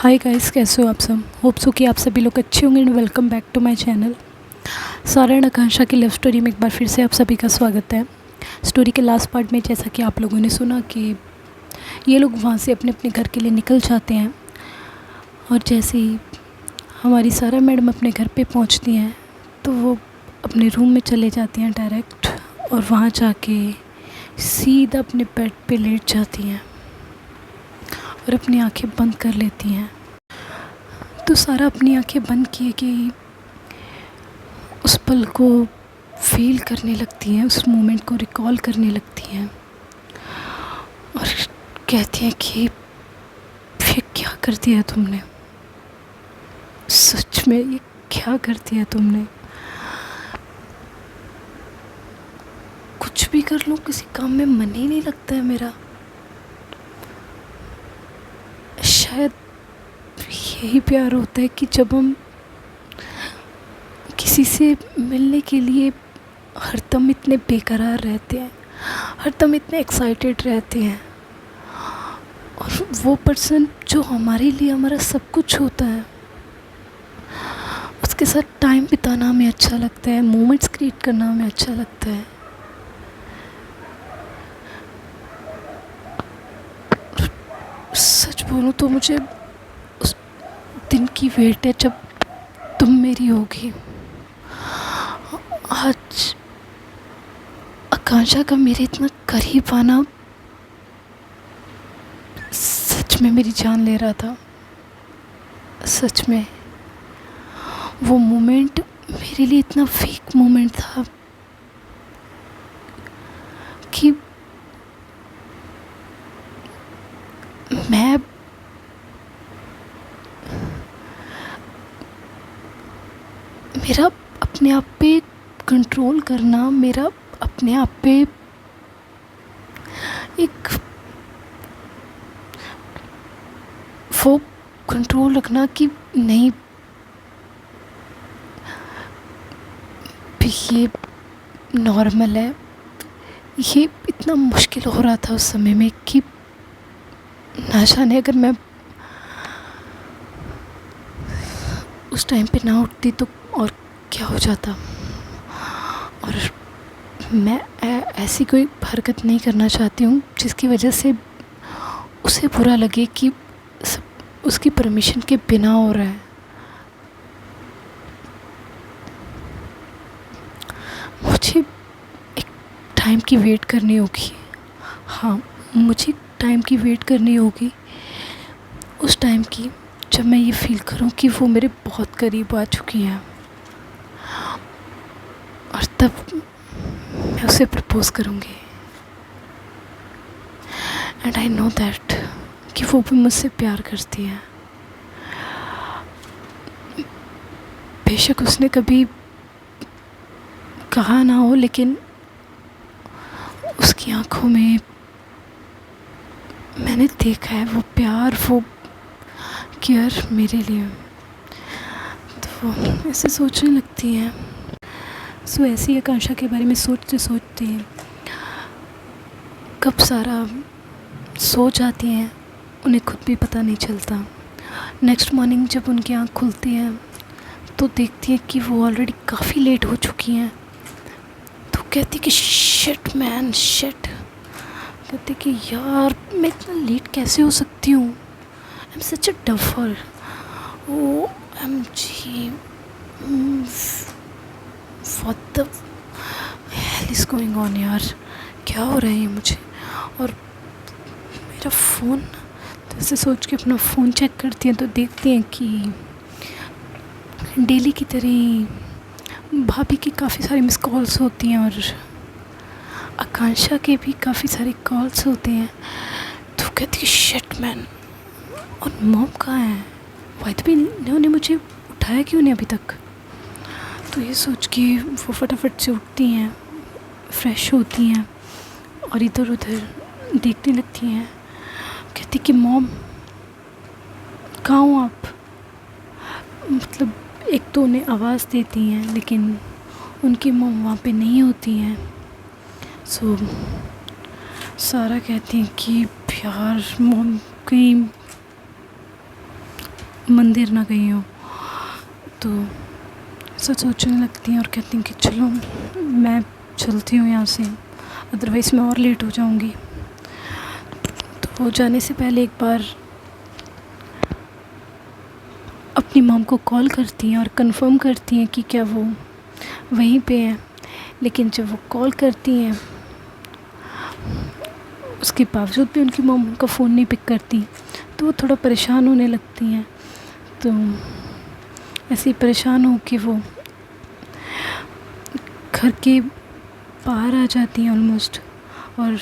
Hi guys, कैसे हो आप सब। होप सो कि आप सभी लोग अच्छे होंगे and welcome back to my channel. Sara and Akanksha की लव स्टोरी में एक बार फिर से आप सभी का स्वागत है। स्टोरी के लास्ट पार्ट में जैसा कि आप लोगों ने सुना कि ये लोग वहाँ से अपने अपने घर के लिए निकल जाते हैं और जैसे ही हमारी सारा मैडम अपने घर पे पहुँचती हैं तो वो अपने रूम में चले जाती हैं डायरेक्ट, और वहाँ जाके सीधा अपने बेड पे लेट जाती हैं और अपनी आंखें बंद कर लेती हैं। तो सारा अपनी आंखें बंद किए कि उस पल को फील करने लगती हैं, उस मोमेंट को रिकॉल करने लगती हैं और कहती हैं कि ये क्या कर दिया तुमने, सच में ये क्या कर दिया तुमने। कुछ भी कर लूँ, किसी काम में मन ही नहीं लगता है मेरा। शायद यही प्यार होता है कि जब हम किसी से मिलने के लिए हरदम इतने बेकरार रहते हैं, हरदम इतने एक्साइटेड रहते हैं, और वो पर्सन जो हमारे लिए हमारा सब कुछ होता है उसके साथ टाइम बिताना हमें अच्छा लगता है, मोमेंट्स क्रिएट करना हमें अच्छा लगता है। सच बोलूं तो मुझे उस दिन की वेट है जब तुम मेरी होगी। आज आकांक्षा का मेरे इतना करीब आना सच में मेरी जान ले रहा था। सच में वो मोमेंट मेरे लिए इतना वीक मोमेंट था कि मैं मेरा अपने आप पे कंट्रोल करना, मेरा अपने आप पे एक वो कंट्रोल रखना कि नहीं ये नॉर्मल है, ये इतना मुश्किल हो रहा था उस समय में कि ना जाने अगर मैं उस टाइम पे ना उठती तो और क्या हो जाता। और मैं ऐसी कोई हरकत नहीं करना चाहती हूँ जिसकी वजह से उसे बुरा लगे कि सब उसकी परमिशन के बिना हो रहा है। मुझे एक टाइम की वेट करनी होगी। हाँ, मुझे टाइम की वेट करनी होगी, उस टाइम की जब मैं ये फील करूं कि वो मेरे बहुत करीब आ चुकी हैं, और तब मैं उसे प्रपोज़ करूंगी। एंड आई नो दैट कि वो भी मुझसे प्यार करती है। बेशक उसने कभी कहा ना हो, लेकिन उसकी आंखों में मैंने देखा है वो प्यार, वो केयर मेरे लिए। तो वो ऐसे सोचने लगती हैं। सो ऐसी आकांक्षा के बारे में सोचते सोचते कब सारा सो जाती हैं, उन्हें खुद भी पता नहीं चलता। नेक्स्ट मॉर्निंग जब उनकी आँख खुलती हैं तो देखती हैं कि वो ऑलरेडी काफ़ी लेट हो चुकी हैं। तो कहती कि शिट मैन, शिट। कहती कि यार मैं इतना लेट कैसे हो सकती हूँ, I am such a duffer. O M G, what the hell is going on यार, क्या हो रहा है ये मुझे। और मेरा फ़ोन, तो ऐसे सोच के अपना फ़ोन चेक करती हैं तो देखती हैं कि डेली की तरह ही भाभी की काफ़ी सारी मिस कॉल्स होती हैं और आकांक्षा के भी काफ़ी सारे कॉल्स होते हैं। तो कहती है शिट मैन, और मॉम कहाँ है, वाई तो भी इन्होंने मुझे उठाया क्यों नहीं अभी तक। तो ये सोच के वो फटाफट से उठती हैं, फ्रेश होती हैं और इधर उधर देखने लगती हैं। कहती कि मॉम कहाँ हो आप। मतलब एक तो उन्हें आवाज़ देती हैं लेकिन उनकी मॉम वहाँ पे नहीं होती हैं। सो सारा कहती हैं कि यार मॉम कहीं मंदिर ना गई हो। तो सब सोचने लगती हैं और कहती हैं कि चलो मैं चलती हूँ यहाँ से, अदरवाइज़ मैं और लेट हो जाऊँगी। तो वो जाने से पहले एक बार अपनी मॉम को कॉल करती हैं और कंफर्म करती हैं कि क्या वो वहीं पे हैं। लेकिन जब वो कॉल करती हैं उसके बावजूद भी उनकी मॉम उनका फ़ोन नहीं पिक करती, तो वो थोड़ा परेशान होने लगती हैं। तो ऐसे ही परेशान हो कि वो घर के बाहर आ जाती हैं ऑलमोस्ट, और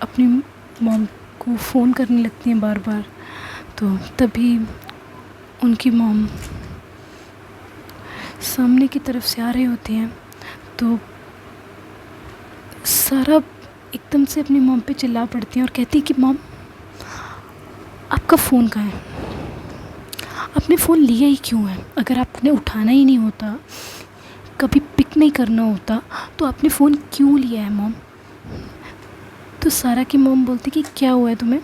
अपनी मॉम को फ़ोन करने लगती हैं बार बार। तो तभी उनकी मॉम सामने की तरफ से आ रहे होते हैं। तो सारा एकदम से अपनी मॉम पे चिल्ला पड़ती हैं और कहती है कि मॉम आपका फ़ोन कहाँ है, आपने फ़ोन लिया ही क्यों है? अगर आपने उठाना ही नहीं होता, कभी पिक नहीं करना होता, तो आपने फ़ोन क्यों लिया है मॉम? तो सारा की मॉम बोलती कि क्या हुआ है तुम्हें?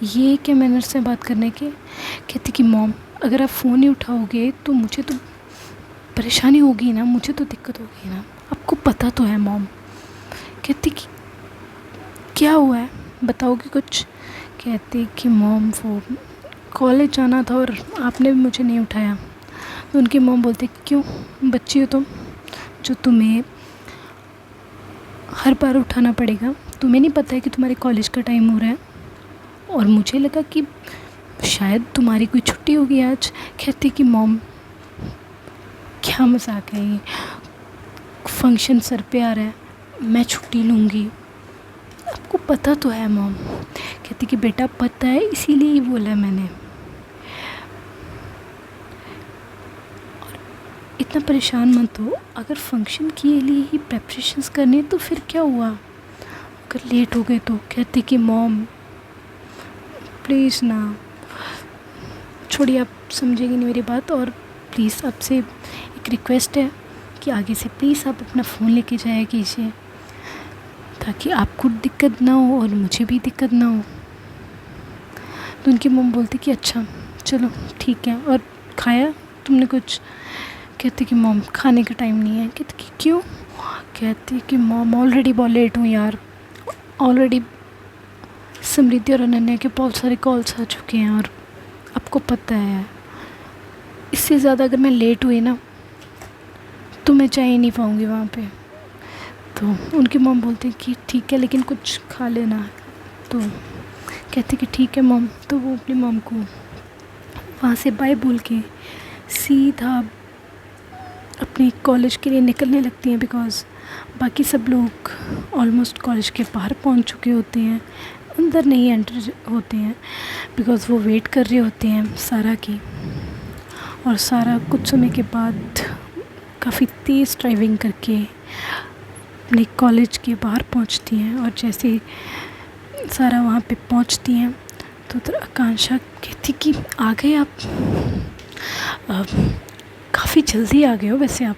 ये क्या मैनर्स से बात करने के? कहती कि मॉम अगर आप फ़ोन नहीं उठाओगे तो मुझे तो परेशानी होगी ना, मुझे तो दिक्कत होगी ना, आपको पता तो है मॉम। कहती कि क्या हुआ है, बताओगी कुछ? कहती कि मॉम वो कॉलेज जाना था और आपने भी मुझे नहीं उठाया। तो उनकी मॉम बोलती क्यों बच्ची हो तुम, जो तुम्हें हर बार उठाना पड़ेगा? तुम्हें नहीं पता है कि तुम्हारे कॉलेज का टाइम हो रहा है? और मुझे लगा कि शायद तुम्हारी कोई छुट्टी होगी आज। कहती कि मॉम क्या मजाक है ये, फंक्शन सर पे आ रहा है, मैं छुट्टी लूँगी, आपको पता तो है मॉम। कहती कि बेटा पता है इसीलिए ही बोला मैंने। और इतना परेशान मत हो, अगर फंक्शन के लिए ही प्रेपरेशंस करनी तो फिर क्या हुआ, अगर लेट हो गए तो? कहती कि मॉम प्लीज़ ना, छोड़िए आप समझेंगी नहीं मेरी बात, और प्लीज़ आपसे एक रिक्वेस्ट है कि आगे से प्लीज़ आप अपना फ़ोन लेके जाया कीजिए, ताकि आपको दिक्कत ना हो और मुझे भी दिक्कत ना हो। तो उनकी मम्मी बोलती कि अच्छा चलो ठीक है, और खाया तुमने कुछ? कहती कि मॉम खाने का टाइम नहीं है। कहती कि क्यों? कहती कि मॉम ऑलरेडी बहुत लेट हूँ यार, ऑलरेडी समृद्धि और अनन्या के बहुत सारे कॉल्स आ चुके हैं, और आपको पता है इससे ज़्यादा अगर मैं लेट हुई ना तो मैं जा ही नहीं पाऊँगी वहाँ पे। तो उनकी मॉम बोलती कि ठीक है लेकिन कुछ खा लेना। तो कहती कि ठीक है मॉम। तो वो अपनी मॉम को वहाँ से बाय बोल के सीधा अपने कॉलेज के लिए निकलने लगती हैं, बिकॉज़ बाकी सब लोग ऑलमोस्ट कॉलेज के बाहर पहुँच चुके होते हैं, अंदर नहीं एंटर होते हैं, बिकॉज़ वो वेट कर रहे होते हैं सारा की। और सारा कुछ समय के बाद काफ़ी तेज़ ड्राइविंग करके अपने कॉलेज के बाहर पहुंचती हैं, और जैसे ही सारा वहाँ पे पहुंचती हैं तो उधर आकांक्षा कहती कि आ गए आप, काफ़ी जल्दी आ गए हो वैसे आप।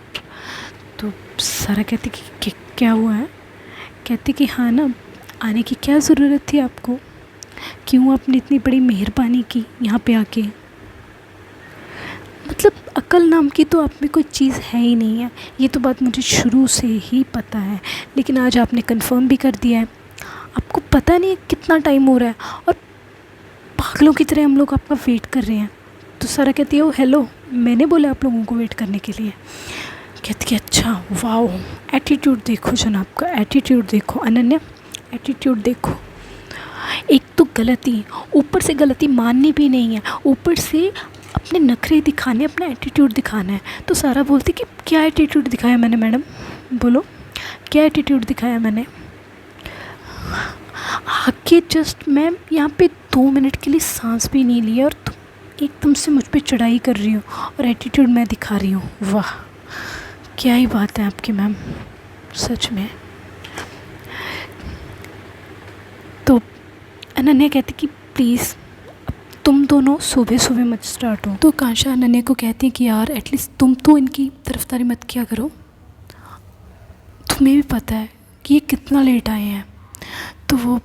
तो सारा कहती कि क्या हुआ है? कहती कि हाँ ना, आने की क्या ज़रूरत थी आपको, क्यों आपने इतनी बड़ी मेहरबानी की यहाँ पे आके? मतलब अक्ल नाम की तो आप में कोई चीज़ है ही नहीं है, ये तो बात मुझे शुरू से ही पता है, लेकिन आज आपने कंफर्म भी कर दिया है। आपको पता नहीं है कितना टाइम हो रहा है, और पागलों की तरह हम लोग आपका वेट कर रहे हैं। तो सारा कहती है ओ हेलो, मैंने बोला आप लोगों को वेट करने के लिए? कहती कि अच्छा वाओ, एटीट्यूड देखो जनाब का, एटीट्यूड देखो अनन्या, एटीट्यूड देखो। एक तो गलती, ऊपर से गलती माननी भी नहीं है, ऊपर से अपने नखरे दिखाने, अपना एटीट्यूड दिखाना है। तो सारा बोलती कि क्या एटीट्यूड दिखाया मैंने मैडम, बोलो क्या एटीट्यूड दिखाया मैंने? आके जस्ट मैम यहाँ पे 2 मिनट के लिए सांस भी नहीं लिया और तुम एकदम से मुझ पे चढ़ाई कर रही हो और एटीट्यूड मैं दिखा रही हूँ। वाह क्या ही बात है आपकी मैम, सच में। तो अनन्या कहती कि प्लीज़ तुम दोनों सुबह सुबह मत स्टार्ट हो। तो कांशा अनन्या को कहती है कि यार एटलीस्ट तुम तो इनकी तरफदारी मत किया करो, तुम्हें भी पता है कि ये कितना लेट आए हैं। तो वो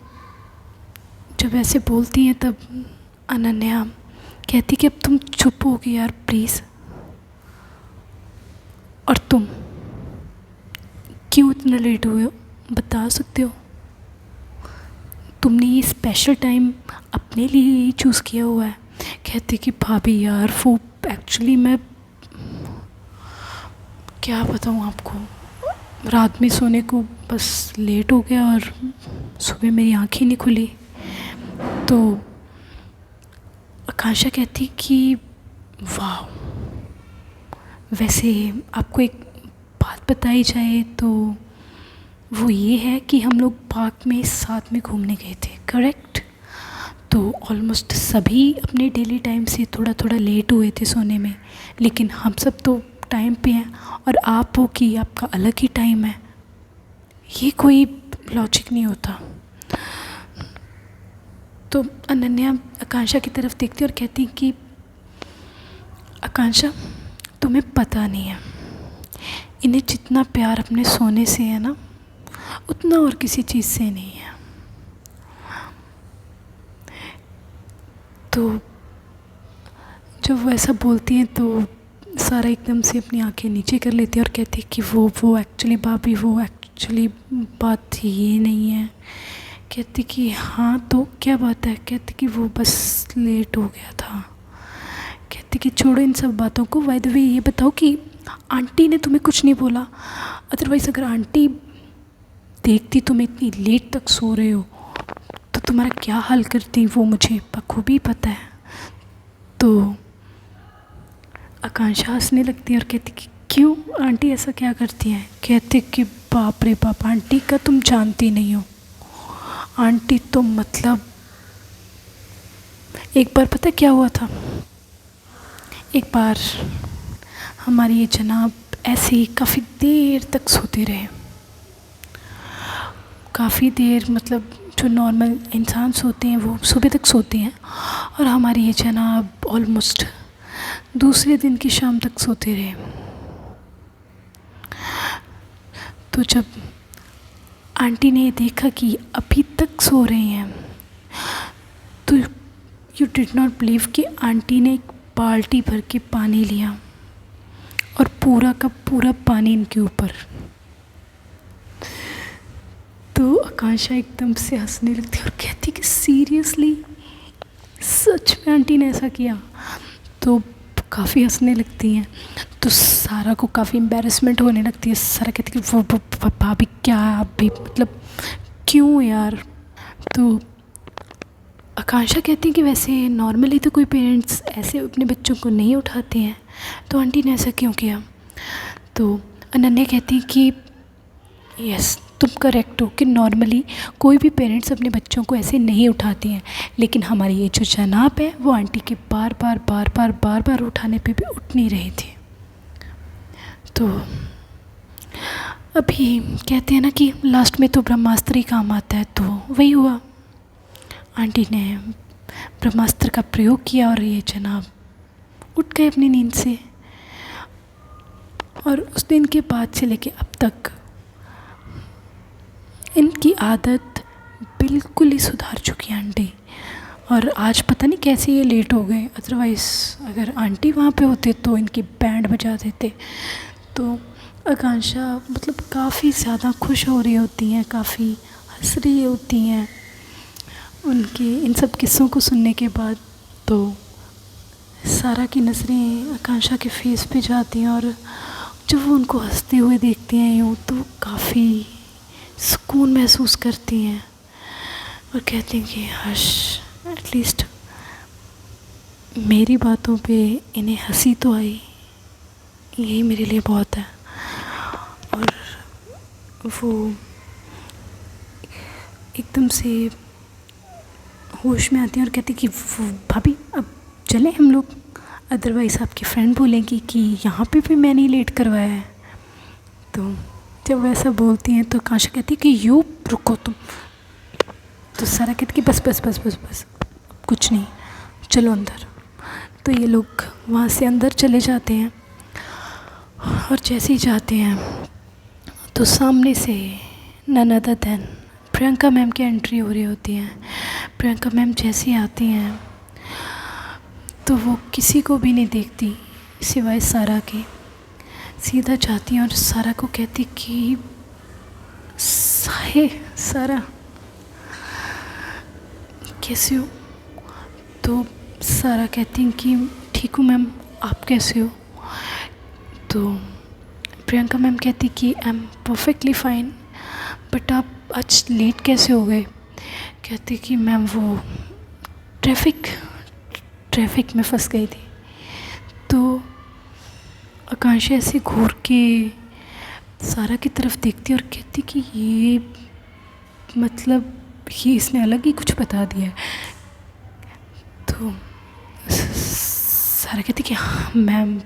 जब ऐसे बोलती हैं तब अनन्या कहती कि अब तुम चुप होगी यार प्लीज़। और तुम क्यों इतना लेट हुए हो, बता सकते हो? तुमने ये स्पेशल टाइम अपने लिए ही चूज़ किया हुआ है। कहती कि भाभी यार वो एक्चुअली मैं क्या बताऊँ आपको, रात में सोने को बस लेट हो गया और सुबह मेरी आँखें नहीं खुली। तो आकांक्षा कहती कि वाह, वैसे आपको एक बात बताई जाए तो वो ये है कि हम लोग पार्क में साथ में घूमने गए थे, करेक्ट? तो ऑलमोस्ट सभी अपने डेली टाइम से थोड़ा थोड़ा लेट हुए थे सोने में, लेकिन हम सब तो टाइम पे हैं और आप हो कि आपका अलग ही टाइम है। ये कोई लॉजिक नहीं होता। तो अनन्या आकांक्षा की तरफ देखती और कहती कि आकांक्षा तुम्हें पता नहीं है, इन्हें जितना प्यार अपने सोने से है ना, उतना और किसी चीज़ से नहीं है। तो जब वो ऐसा बोलती हैं तो सारा एकदम से अपनी आंखें नीचे कर लेती है और कहती है कि वो एक्चुअली भाभी, वो एक्चुअली बात ये नहीं है। कहती कि हाँ तो क्या बात है? कहती कि वो बस लेट हो गया था। कहती कि छोड़ो इन सब बातों को, बाय द वे ये बताओ कि आंटी ने तुम्हें कुछ नहीं बोला? अदरवाइज़ अगर आंटी देखती तुम इतनी लेट तक सो रहे हो तो तुम्हारा क्या हाल करती, वो मुझे बखूबी पता है। तो आकांक्षा हंसने लगती है और कहती कि क्यों, आंटी ऐसा क्या करती हैं? कहते कि बाप रे बाप, आंटी का तुम जानती नहीं हो। आंटी तो मतलब एक बार पता क्या हुआ था, एक बार हमारी ये जनाब ऐसे ही काफ़ी देर तक सोते रहे। काफ़ी देर मतलब जो नॉर्मल इंसान सोते हैं वो सुबह तक सोते हैं, और हमारी ये जनाब ऑलमोस्ट दूसरे दिन की शाम तक सोते रहे। तो जब आंटी ने देखा कि अभी तक सो रहे हैं तो यू डिड नॉट बिलीव कि आंटी ने एक बाल्टी भर के पानी लिया और पूरा का पूरा पानी इनके ऊपर। तो आकांक्षा एकदम से हंसने लगती और कहती कि सीरियसली, सच में आंटी ने ऐसा किया? तो काफ़ी हंसने लगती हैं। तो सारा को काफ़ी एम्बैरेसमेंट होने लगती है। सारा कहती है कि वो भाभी क्या आप भी मतलब क्यों यार? तो आकांक्षा कहती है कि वैसे नॉर्मली तो कोई पेरेंट्स ऐसे अपने बच्चों को नहीं उठाते हैं, तो आंटी ने ऐसा क्यों किया? तो अनन्या कहती है कि यस तुम करेक्ट हो कि नॉर्मली कोई भी पेरेंट्स अपने बच्चों को ऐसे नहीं उठाते हैं, लेकिन हमारी ये जो जनाब है वो आंटी के बार बार उठाने पे भी उठ नहीं रहे थे। तो अभी कहते हैं ना कि लास्ट में तो ब्रह्मास्त्र ही काम आता है, तो वही हुआ। आंटी ने ब्रह्मास्त्र का प्रयोग किया और ये जनाब उठ गए अपनी नींद से। और उस दिन के बाद से लेके अब तक इनकी आदत बिल्कुल ही सुधार चुकी है आंटी। और आज पता नहीं कैसे ये लेट हो गए, अदरवाइज़ अगर आंटी वहाँ पे होते तो इनकी बैंड बजा देते। तो आकांक्षा मतलब काफ़ी ज़्यादा खुश हो रही होती हैं, काफ़ी हंस रही होती हैं उनके इन सब किस्सों को सुनने के बाद। तो सारा की नज़रें आकांक्षा के फेस पे जाती हैं और जब वो उनको हंसते हुए देखती हैं यूँ तो काफ़ी सुकून महसूस करती हैं और कहती हैं कि हश, एटलीस्ट मेरी बातों पे इन्हें हंसी तो आई, यही मेरे लिए बहुत है। और वो एकदम से होश में आती हैं और कहती कि भाभी अब चलें हम लोग, अदरवाइज़ आपकी फ्रेंड बोलेंगी कि यहाँ पे भी मैंने लेट करवाया है। तो जब वैसा बोलती हैं तो आकांक्षा कहती है कि यू रुको तुम। तो सारा कहती कि बस कुछ नहीं, चलो अंदर। तो ये लोग वहाँ से अंदर चले जाते हैं और जैसे ही जाते हैं तो सामने से none other than Priyanka ma'am की एंट्री हो रही होती है। प्रियंका मैम जैसे ही आती हैं तो वो किसी को भी नहीं देखती सिवाय सारा के। सीधा जाती और सारा को कहती कि हे सारा, कैसे हो? तो सारा कहती हैं कि ठीक हूँ मैम, आप कैसे हो? तो प्रियंका मैम कहती कि I am perfectly fine, but आप आज लेट कैसे हो गए? कहती कि मैम वो ट्रैफिक में फंस गई थी। तो आकांक्षा ऐसे घूर के सारा की तरफ देखती और कहती कि ये मतलब ये इसने अलग ही कुछ बता दिया है। तो सारा कहती कि हाँ ma'am,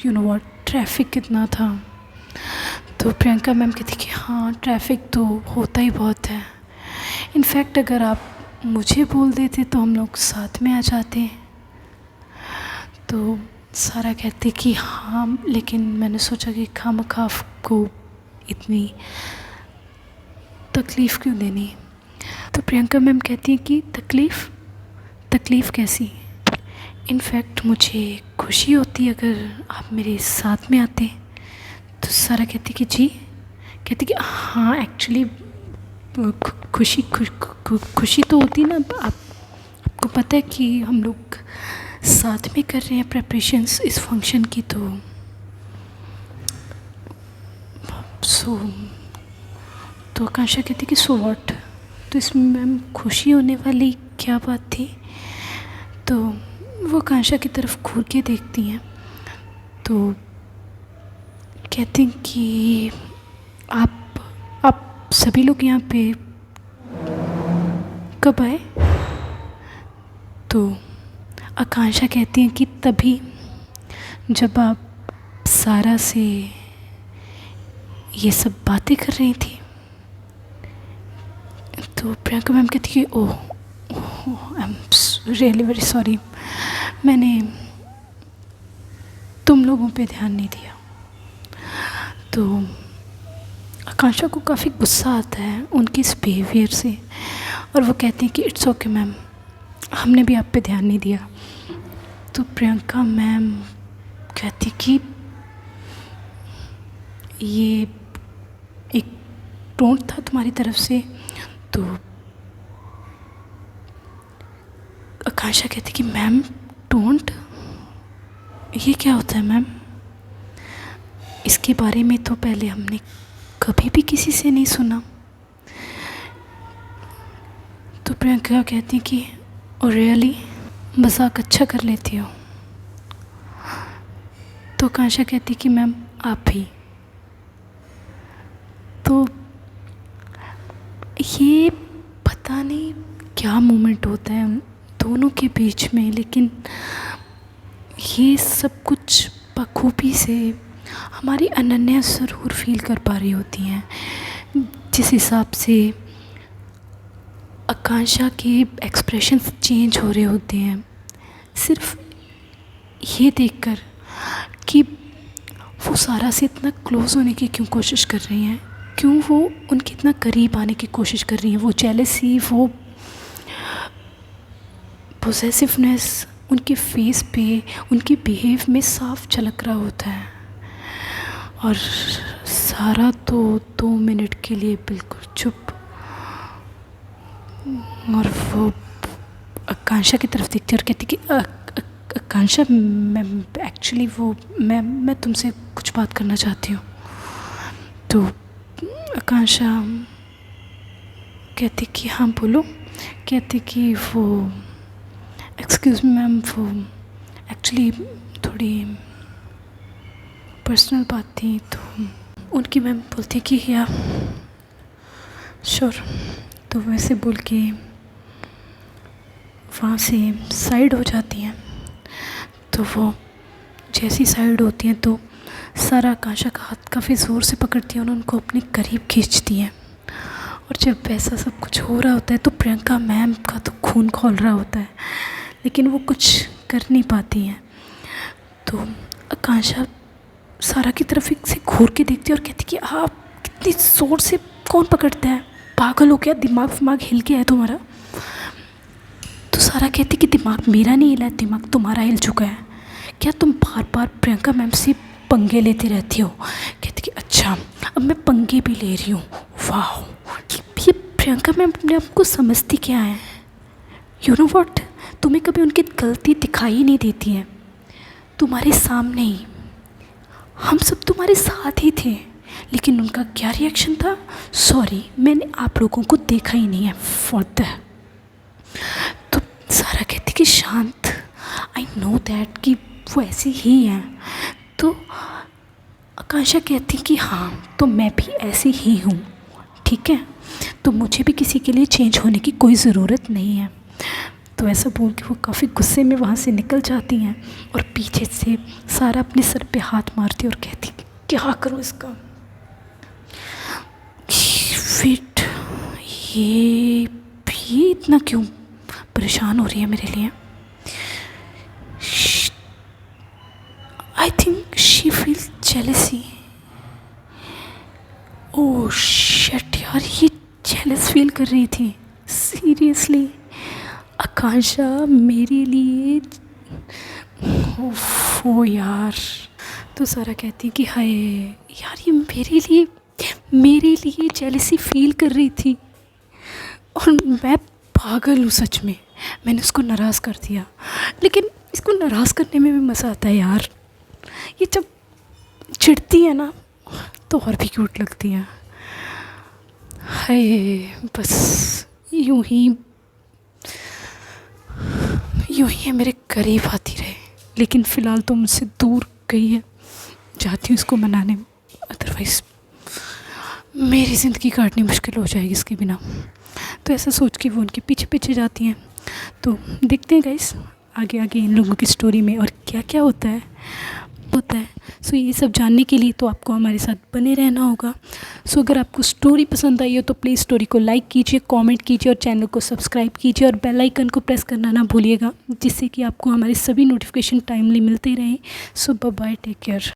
you know what, traffic कितना था। तो प्रियंका मैम कहती कि हाँ ट्रैफिक तो होता ही बहुत है, इनफैक्ट अगर आप मुझे बोल देते तो हम लोग साथ में आ जाते। तो सारा कहती कि हाँ, लेकिन मैंने सोचा कि खामखा को इतनी तकलीफ़ क्यों देनी। तो प्रियंका मैम कहती हैं कि तकलीफ़ कैसी? इनफैक्ट मुझे खुशी होती अगर आप मेरे साथ में आते। तो सारा कहती कि जी, कहती कि हाँ एक्चुअली खुशी तो होती ना। आपको पता है कि हम लोग साथ में कर रहे हैं प्रेपरेशंस इस फंक्शन की। तो आकांक्षा कहती कि सो व्हाट, तो इसमें मैम खुशी होने वाली क्या बात थी? तो वो आकांक्षा की तरफ घूर के देखती हैं। तो कहती हैं कि आप सभी लोग यहाँ पे कब आए? तो आकांक्षा कहती हैं कि तभी जब आप सारा से ये सब बातें कर रही थी। तो प्रियंका मैम कहती कि oh I am really very sorry, मैंने तुम लोगों पे ध्यान नहीं दिया। तो आकांक्षा को काफ़ी गुस्सा आता है उनकी इस बिहेवियर से, और वो कहती हैं कि इट्स ओके मैम, हमने भी आप पे ध्यान नहीं दिया। तो प्रियंका मैम कहती कि ये एक टोंट था तुम्हारी तरफ से। तो आकांक्षा कहती कि मैम टोंट, ये क्या होता है मैम? इसके बारे में तो पहले हमने कभी भी किसी से नहीं सुना। तो प्रियंका कहती कि ओ रियली, मजाक अच्छा कर लेती हो। तो आकांक्षा कहती कि मैम आप भी। तो ये पता नहीं क्या मोमेंट होता है उन दोनों के बीच में, लेकिन ये सब कुछ बखूबी से हमारी अनन्या ज़रूर फील कर पा रही होती हैं। जिस हिसाब से आकांक्षा के एक्सप्रेशंस चेंज हो रहे होते हैं सिर्फ ये देखकर कि वो सारा से इतना क्लोज़ होने की क्यों कोशिश कर रही हैं, क्यों वो उनके इतना करीब आने की कोशिश कर रही हैं। वो जेलसी, वो पोसेसिवनेस उनके फेस पे, उनके बिहेव में साफ झलक रहा होता है। और सारा तो 2 मिनट के लिए बिल्कुल चुप, और वो आकांक्षा की तरफ देखती और कहती कि आकांक्षा, मैं एक्चुअली मैं तुमसे कुछ बात करना चाहती हूँ। तो आकांक्षा कहती कि हाँ बोलो। कहती कि वो एक्सक्यूज़ मी मैम, वो एक्चुअली थोड़ी पर्सनल बात थी। तो उनकी मैम बोलती कि या श्योर। तो वैसे बोल के वहाँ से साइड हो जाती हैं। तो वो जैसी साइड होती हैं तो सारा आकांक्षा का हाथ काफ़ी ज़ोर से पकड़ती हैं और उनको अपने करीब खींचती हैं। और जब वैसा सब कुछ हो रहा होता है तो प्रियंका मैम का तो खून खौल रहा होता है, लेकिन वो कुछ कर नहीं पाती हैं। तो आकांक्षा सारा की तरफ एक से घूर के देखती है और कहती कि आप कितनी ज़ोर से कौन पकड़ता है, पागल हो क्या, दिमाग हिल गया है तुम्हारा? तो सारा कहती कि दिमाग मेरा नहीं हिला है, दिमाग तुम्हारा हिल चुका है। क्या तुम बार बार प्रियंका मैम से पंगे लेती रहती हो? कहती कि अच्छा अब मैं पंगे भी ले रही हूँ। वाह, ये प्रियंका मैम अपने आप को समझती क्या है? यू नो व्हाट, तुम्हें कभी उनकी गलती दिखाई नहीं देती है। तुम्हारे सामने ही हम सब तुम्हारे साथ ही थे, लेकिन उनका क्या रिएक्शन था? सॉरी, मैंने आप लोगों को देखा ही नहीं है फॉर दैट। तो सारा कहती कि शांत, आई नो दैट कि वो ऐसी ही हैं। तो आकांक्षा कहती कि हाँ, तो मैं भी ऐसी ही हूँ, ठीक है, तो मुझे भी किसी के लिए चेंज होने की कोई ज़रूरत नहीं है। तो ऐसा बोल के वो काफ़ी गुस्से में वहाँ से निकल जाती हैं और पीछे से सारा अपने सर पे हाथ मारती और कहती क्या करूँ इसका। वेट, ये इतना क्यों परेशान हो रही है मेरे लिए? I think she feel jealousy. Oh shit यार, ये जेलस फील कर रही थी सीरियसली। आकांक्षा मेरे लिए, ओह यार। तो सारा कहती कि हाय यार, ये मेरे लिए जेलसी फील कर रही थी और मैं पागल हूँ सच में, मैंने उसको नाराज़ कर दिया। लेकिन इसको नाराज़ करने में भी मज़ा आता है यार। ये जब चिढ़ती है ना तो और भी क्यूट लगती है। हाय, बस यूं ही है मेरे करीब आती रहे, लेकिन फ़िलहाल तो मुझसे दूर गई है, जाती हूँ इसको मनाने, अदरवाइज़ मेरी ज़िंदगी काटनी मुश्किल हो जाएगी इसके बिना। तो ऐसा सोच के वो उनके पीछे पीछे जाती हैं। तो देखते हैं गाइस आगे आगे इन लोगों की स्टोरी में और क्या क्या होता है। सो ये सब जानने के लिए तो आपको हमारे साथ बने रहना होगा। सो अगर आपको स्टोरी पसंद आई हो तो प्लीज़ स्टोरी को लाइक कीजिए, कमेंट कीजिए और चैनल को सब्सक्राइब कीजिए और बेल आइकन को प्रेस करना ना भूलिएगा, जिससे कि आपको हमारे सभी नोटिफिकेशन टाइमली मिलते रहें। सो बाय बाय, टेक केयर।